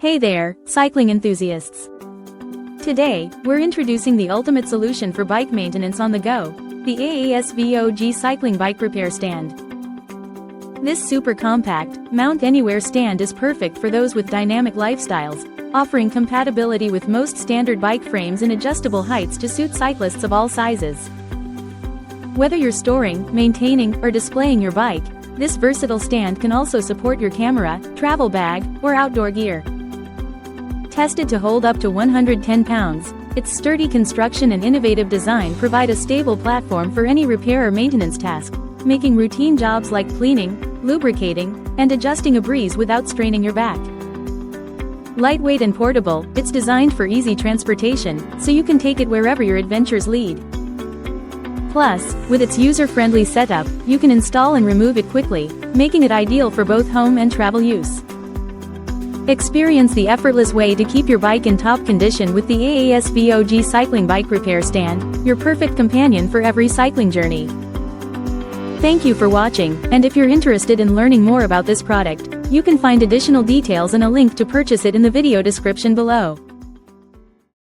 Hey there, cycling enthusiasts! Today, we're introducing the ultimate solution for bike maintenance on the go, the AASVOG cycling bike repair stand. This super compact, mount-anywhere stand is perfect for those with dynamic lifestyles, offering compatibility with most standard bike frames and adjustable heights to suit cyclists of all sizes. Whether you're storing, maintaining, or displaying your bike, this versatile stand can also support your camera, travel bag, or outdoor gear. Tested to hold up to 110 pounds, its sturdy construction and innovative design provide a stable platform for any repair or maintenance task, making routine jobs like cleaning, lubricating, and adjusting a breeze without straining your back. Lightweight and portable, it's designed for easy transportation, so you can take it wherever your adventures lead. Plus, with its user-friendly setup, you can install and remove it quickly, making it ideal for both home and travel use. Experience the effortless way to keep your bike in top condition with the AASVOG cycling bike repair stand, your perfect companion for every cycling journey. Thank you for watching, and if you're interested in learning more about this product, you can find additional details and a link to purchase it in the video description below.